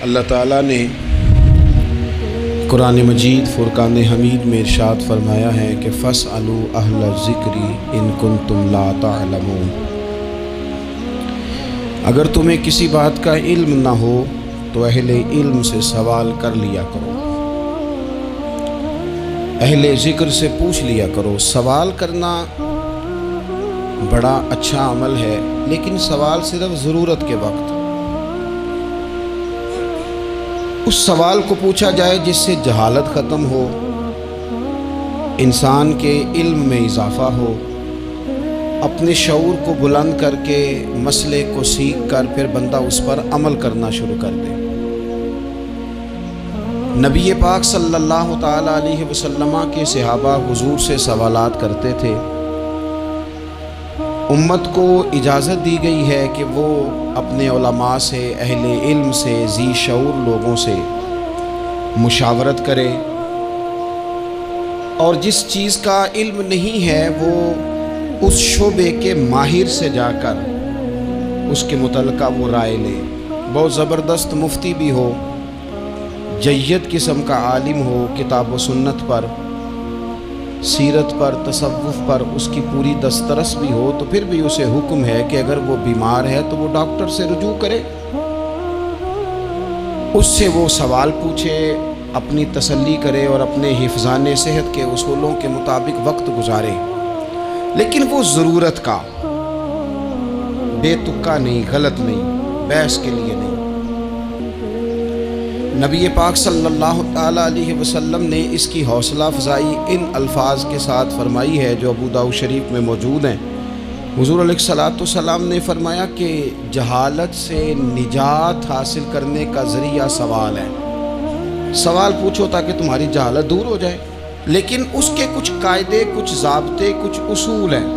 اللہ تعالیٰ نے قرآن مجید فرقان حمید میں ارشاد فرمایا ہے کہ فَاسْأَلُوا أَهْلَ الذِّكْرِ إِن كُنتُمْ لَا تَعْلَمُونَ۔ اگر تمہیں کسی بات کا علم نہ ہو تو اہل علم سے سوال کر لیا کرو، اہل ذکر سے پوچھ لیا کرو۔ سوال کرنا بڑا اچھا عمل ہے، لیکن سوال صرف ضرورت کے وقت اس سوال کو پوچھا جائے جس سے جہالت ختم ہو، انسان کے علم میں اضافہ ہو، اپنے شعور کو بلند کر کے مسئلے کو سیکھ کر پھر بندہ اس پر عمل کرنا شروع کر دے۔ نبی پاک صلی اللہ تعالیٰ علیہ وسلم کے صحابہ حضور سے سوالات کرتے تھے۔ امت کو اجازت دی گئی ہے کہ وہ اپنے علماء سے، اہل علم سے، ذی شعور لوگوں سے مشاورت کرے، اور جس چیز کا علم نہیں ہے وہ اس شعبے کے ماہر سے جا کر اس کے متعلقہ وہ رائے لے۔ بہت زبردست مفتی بھی ہو، جید قسم کا عالم ہو، کتاب و سنت پر، سیرت پر، تصوف پر اس کی پوری دسترس بھی ہو، تو پھر بھی اسے حکم ہے کہ اگر وہ بیمار ہے تو وہ ڈاکٹر سے رجوع کرے، اس سے وہ سوال پوچھے، اپنی تسلی کرے اور اپنے حفظان صحت کے اصولوں کے مطابق وقت گزارے، لیکن وہ ضرورت کا، بے تکا نہیں، غلط نہیں، بحث کے لیے نہیں۔ نبی پاک صلی اللہ تعالیٰ علیہ وسلم نے اس کی حوصلہ افزائی ان الفاظ کے ساتھ فرمائی ہے جو ابو داؤد شریف میں موجود ہیں۔ حضور علیہ الصلوۃ والسلام نے فرمایا کہ جہالت سے نجات حاصل کرنے کا ذریعہ سوال ہے۔ سوال پوچھو تاکہ تمہاری جہالت دور ہو جائے، لیکن اس کے کچھ قاعدے، کچھ ضابطے، کچھ اصول ہیں۔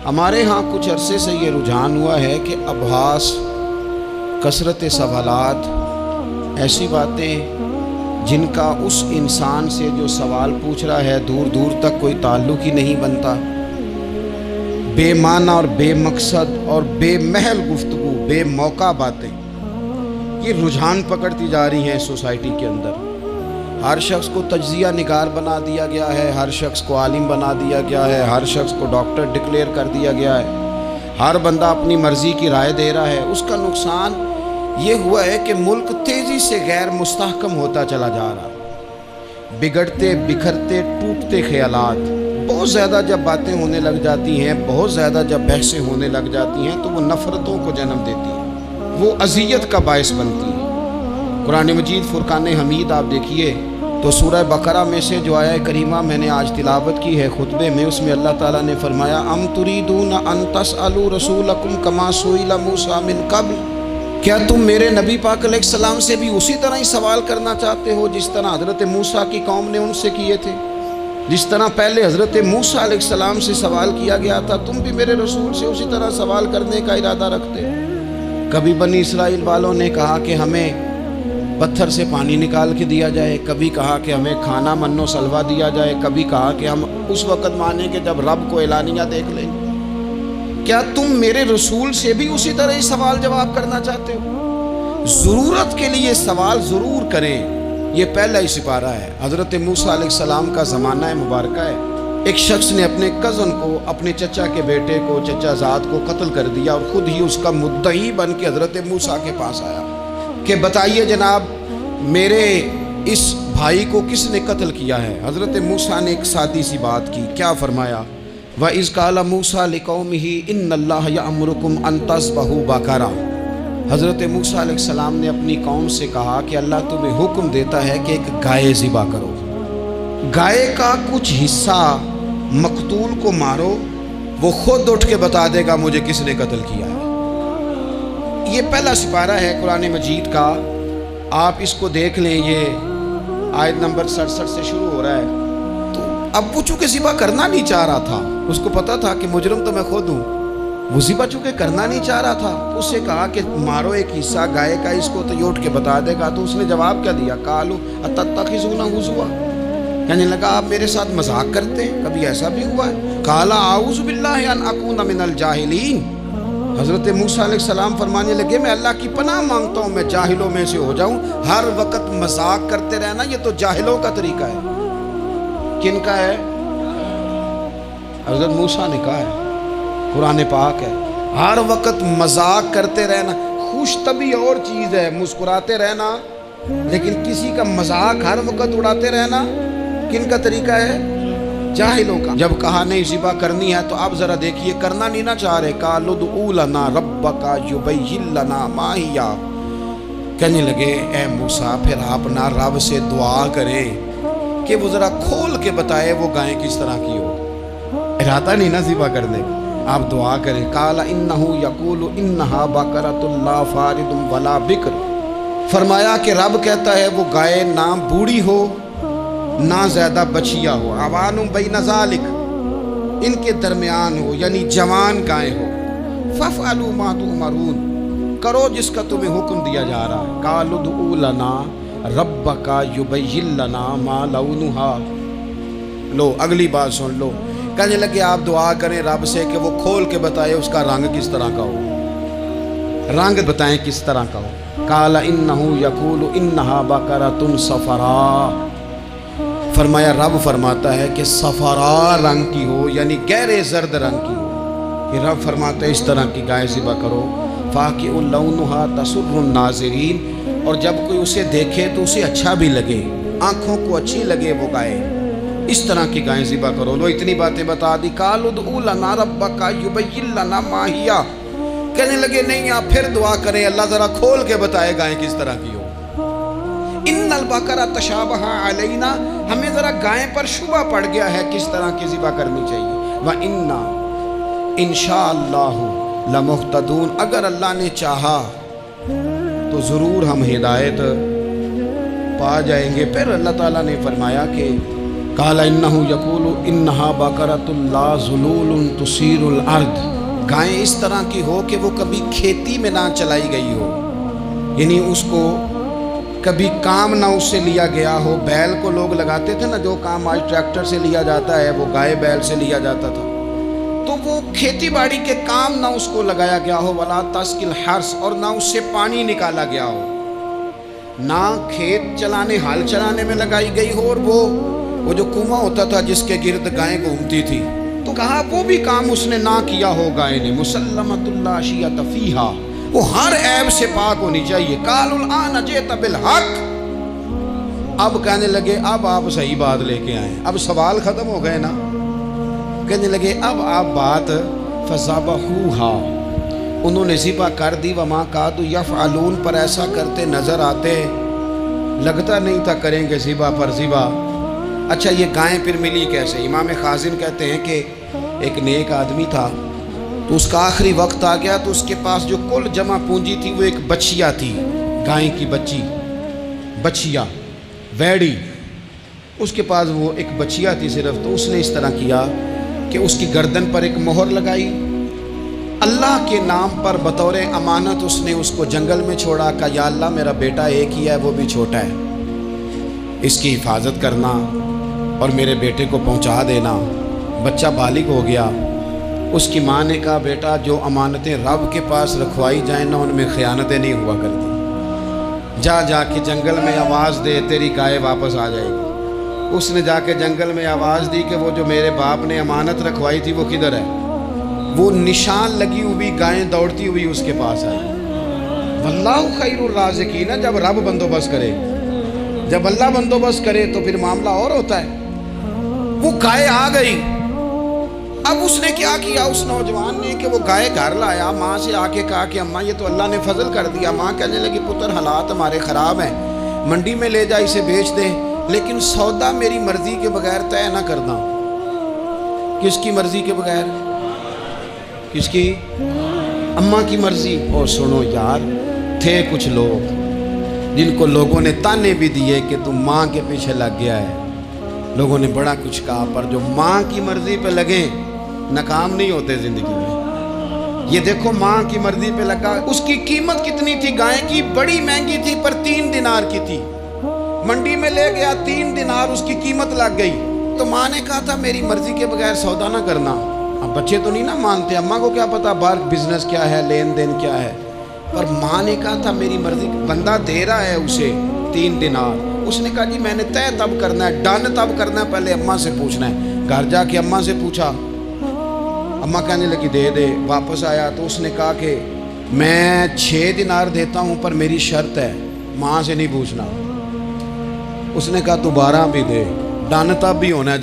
ہمارے ہاں کچھ عرصے سے یہ رجحان ہوا ہے کہ ابحاث، کثرت سوالات، ایسی باتیں جن کا اس انسان سے جو سوال پوچھ رہا ہے دور دور تک کوئی تعلق ہی نہیں بنتا، بے معنی اور بے مقصد اور بے محل گفتگو، بے موقع باتیں، یہ رجحان پکڑتی جا رہی ہیں سوسائٹی کے اندر۔ ہر شخص کو تجزیہ نگار بنا دیا گیا ہے، ہر شخص کو عالم بنا دیا گیا ہے، ہر شخص کو ڈاکٹر ڈکلیئر کر دیا گیا ہے، ہر بندہ اپنی مرضی کی رائے دے رہا ہے۔ اس کا نقصان یہ ہوا ہے کہ ملک تیزی سے غیر مستحکم ہوتا چلا جا رہا، بگڑتے، بکھرتے، ٹوٹتے خیالات۔ بہت زیادہ جب باتیں ہونے لگ جاتی ہیں، بہت زیادہ جب بحثیں ہونے لگ جاتی ہیں تو وہ نفرتوں کو جنم دیتی ہیں، وہ اذیت کا باعث بنتی ہیں۔ قرآن مجید فرقان حمید آپ دیکھیے تو سورہ بقرہ میں سے جو آیہ کریمہ میں نے آج تلاوت کی ہے خطبے میں، اس میں اللہ تعالیٰ نے فرمایا ام تریدون ان تسألوا رسولکم کما سئل موسیٰ من قبل، کیا تم میرے نبی پاک علیہ السلام سے بھی اسی طرح ہی سوال کرنا چاہتے ہو جس طرح حضرت موسیٰ کی قوم نے ان سے کیے تھے؟ جس طرح پہلے حضرت موسیٰ علیہ السلام سے سوال کیا گیا تھا، تم بھی میرے رسول سے اسی طرح سوال کرنے کا ارادہ رکھتے؟ کبھی بنی اسرائیل والوں نے کہا کہ ہمیں پتھر سے پانی نکال کے دیا جائے، کبھی کہا کہ ہمیں کھانا من و سلوہ دیا جائے، کبھی کہا کہ ہم اس وقت مانیں گے جب رب کو اعلانیہ دیکھ لیں۔ کیا تم میرے رسول سے بھی اسی طرح ہی سوال جواب کرنا چاہتے ہو؟ ضرورت کے لیے سوال ضرور کریں، یہ پہلا ہی سپارہ ہے۔ حضرت موسیٰ علیہ السلام کا زمانہ مبارکہ ہے، ایک شخص نے اپنے کزن کو، اپنے چچا کے بیٹے کو، چچا زاد کو قتل کر دیا، اور خود ہی اس کا مدعی بن کے حضرت موسیٰ کے پاس آیا کہ بتائیے جناب میرے اس بھائی کو کس نے قتل کیا ہے؟ حضرت موسیٰ نے ایک سادی سی بات کی، کیا فرمایا؟ وَإِذْ قَالَ مُوسَىٰ لِقَوْمِهِ إِنَّ اللَّهَ يَأْمُرُكُمْ أَن تَذْبَحُوا بَقَرَةً۔ حضرت موسیٰ علیہ السلام نے اپنی قوم سے کہا کہ اللہ تمہیں حکم دیتا ہے کہ ایک گائے ذبح کرو، گائے کا کچھ حصہ مقتول کو مارو، وہ خود اٹھ کے بتا دے گا مجھے کس نے قتل کیا ہے۔ یہ پہلا سپارہ ہے قرآن مجید کا، آپ اس کو دیکھ لیں، یہ آیت نمبر 67 سے شروع ہو رہا ہے۔ اب وہ چونکہ ذبح کرنا نہیں چاہ رہا تھا، اس کو پتا تھا کہ مجرم تو میں خود ہوں، وہ ذبح چونکہ کرنا نہیں چاہ رہا تھا، اس سے کہا کہ مارو ایک حصہ گائے کا، اس کو تو یہ اٹھ کے بتا دے گا۔ تو اس نے جواب کیا دیا؟ قالوا اتتخذونہ ہزوا، کہنے لگا آپ میرے ساتھ مذاق کرتے ہیں؟ کبھی ایسا بھی ہوا ہے؟ قال اعوذ باللہ ان اکون من الجاہلین، حضرت موسیٰ علیہ السلام فرمانے لگے میں اللہ کی پناہ مانگتا ہوں میں جاہلوں میں سے ہو جاؤں. ہر وقت مذاق کرتے رہنا یہ تو جاہلوں کا طریقہ ہے. کن کا ہے؟ حضرت موسیٰ نے کہا ہے، قرآن پاک ہے. ہر وقت مذاق کرتے رہنا. خوش طبعی اور چیز ہے، مسکراتے رہنا، لیکن کسی کا مذاق ہر وقت اڑاتے رہنا کن کا طریقہ ہے؟ جاہلوں کا. جب کہا نہیں ذبح کرنی ہے تو اب ذرا دیکھیے کرنا نہیں نہ چاہ رہے. قالوا ادع لنا ربک یبین لنا ما ہی. کہنے لگے اے موسیٰ پھر آپ نہ رب سے دعا کریں کہ وہ ذرا کھول کے بتائے وہ گائے کس طرح کی ہو. ارادہ نہیں نہ ذبح کرنے کا، آپ دعا کریں. قال انہ یقول انہا بقرۃ لا فارض ولا بکر. فرمایا کہ رب کہتا ہے وہ گائے نہ بوڑھی ہو نہ زیادہ بچیا ہو، عوان بین ذالک، ان کے درمیان ہو، یعنی جوان گائے ہو. فافعلوا ما تؤمرون، کرو جس کا تمہیں حکم دیا جا رہا ہے. قالوا ادع لنا ربک یبین لنا ما لونھا. لو اگلی بات سن لو. کہنے لگے آپ دعا کریں رب سے کہ وہ کھول کے بتائے اس کا رنگ کس طرح کا ہو، رنگ بتائیں کس طرح کا ہو. قال انہ یقول انہا بقرۃ صفراء. فرمایا رب فرماتا ہے کہ صفراء رنگ کی ہو، یعنی گہرے زرد رنگ کی ہو. کہ رب فرماتا ہے اس طرح کی گائے ذبح کرو. فاقع لونھا تسر الناظرین، اور جب کوئی اسے دیکھے تو اسے اچھا بھی لگے، آنکھوں کو اچھی لگے وہ گائے، اس طرح کی گائیں ذبح کرو. لو اتنی باتیں بتا دی. قالوا ادع لنا ربک یبین لنا ما ہی. کہنے لگے نہیں آپ پھر دعا کریں اللہ ذرا کھول کے بتائے گائیں کس طرح کی ہو. ان البقرہ تشابہ علینا، ہمیں ذرا گائیں پر شبہ پڑ گیا ہے کس طرح کی ذبح کرنی چاہیے. وَإِنَّا انشاءاللہ لمہتدون، اگر اللہ نے چاہا تو ضرور ہم ہدایت پا جائیں گے. پھر اللہ تعالیٰ نے فرمایا کہ قال انہ یقول انہا بقرۃ لا ذلول تثیر الارض، گائیں اس طرح کی ہو کہ وہ کبھی کھیتی میں نہ چلائی گئی ہو، یعنی اس کو کبھی کام نہ اس سے لیا گیا ہو. بیل کو لوگ لگاتے تھے نا، جو کام آج ٹریکٹر سے لیا جاتا ہے وہ گائے بیل سے لیا جاتا تھا. تو وہ کھیتی باڑی کے کام نہ اس کو لگایا گیا ہو. ولا تسقی الحرث، اور نہ اس سے پانی نکالا گیا ہو، نہ کھیت چلانے ہل چلانے میں لگائی گئی ہو. اور وہ جو کنواں ہوتا تھا جس کے گرد گائیں گھومتی تھی، تو کہا وہ بھی کام اس نے نہ کیا ہو گائے نے. مسلمۃ لا شیۃ فیہا، وہ ہر عیب سے پاک ہونی چاہیے. قالوا الآن جئت بالحق، اب کہنے لگے اب آپ صحیح بات لے کے آئیں، اب سوال ختم ہو گئے نا. کہنے لگے اب آپ بات فذبحوہا، انہوں نے ذبح کر دی. وما کادوا یفعلون، پر ایسا کرتے نظر آتے، لگتا نہیں تھا کریں گے ذبح پر ذبح. اچھا یہ گائیں پھر ملی کیسے؟ امام خازن کہتے ہیں کہ ایک نیک آدمی تھا، تو اس کا آخری وقت آ گیا، تو اس کے پاس جو کل جمع پونجی تھی وہ ایک بچیا تھی، گائیں کی بچیا ویڑی، اس کے پاس وہ ایک بچیا تھی صرف. تو اس نے اس طرح کیا کہ اس کی گردن پر ایک مہر لگائی، اللہ کے نام پر بطور امانت اس نے اس کو جنگل میں چھوڑا. کہا یا اللہ میرا بیٹا ایک ہی ہے، وہ بھی چھوٹا ہے، اس کی حفاظت کرنا اور میرے بیٹے کو پہنچا دینا. بچہ بالغ ہو گیا. اس کی ماں نے کہا بیٹا جو امانتیں رب کے پاس رکھوائی جائیں نا ان میں خیانتیں نہیں ہوا کرتی، جا کے جنگل میں آواز دے تیری گائے واپس آ جائے گی. اس نے جا کے جنگل میں آواز دی کہ وہ جو میرے باپ نے امانت رکھوائی تھی وہ کدھر ہے. وہ نشان لگی ہوئی گائیں دوڑتی ہوئی اس کے پاس آئی. واللہ خیر الرازقین، جب رب بندوبست کرے، جب اللہ بندوبست کرے تو پھر معاملہ اور ہوتا ہے. وہ گائے آ گئی. اب اس نے کیا کیا اس نوجوان نے کہ وہ گائے گھر لایا، ماں سے آ کے کہا کہ اماں یہ تو اللہ نے فضل کر دیا. ماں کہنے لگی پتر حالات ہمارے خراب ہیں، منڈی میں لے جا اسے بیچ دیں، لیکن سودا میری مرضی کے بغیر طے نہ کرنا. کس کی مرضی کے بغیر؟ کس کی؟ اماں کی مرضی. اور سنو یار، تھے کچھ لوگ جن کو لوگوں نے تانے بھی دیے کہ تم ماں کے پیچھے لگ گیا ہے، لوگوں نے بڑا کچھ کہا، پر جو ماں کی مرضی پہ لگیں ناکام نہیں ہوتے زندگی میں. یہ دیکھو ماں کی مرضی پہ لگا. اس کی قیمت کتنی تھی گائے کی؟ بڑی مہنگی تھی، پر 3 دینار کی تھی. منڈی میں لے گیا، 3 دینار اس کی قیمت لگ گئی. تو ماں نے کہا تھا میری مرضی کے بغیر سودا نہ کرنا. اب بچے تو نہیں نا مانتے، اماں کو کیا پتا باہر بزنس کیا ہے، لین دین کیا ہے، پر ماں نے کہا تھا میری مرضی، بندہ دے رہا ہے اسے 3 دینار، اس نے کہا جی میں نے طے تب کرنا ہے، ڈن تب کرنا ہے، پہلے اماں سے پوچھنا ہے۔ گھر جا کے اماں سے پوچھا، اماں کہنے لگی دے دے۔ واپس آیا تو اس نے کہا کہ میں 6 دینار دیتا ہوں پر میری شرط ہے، ماں سے نہیں پوچھنا۔ اس نے کہا تو 12 بھی دے، ڈن تب بھی ہونا ہے۔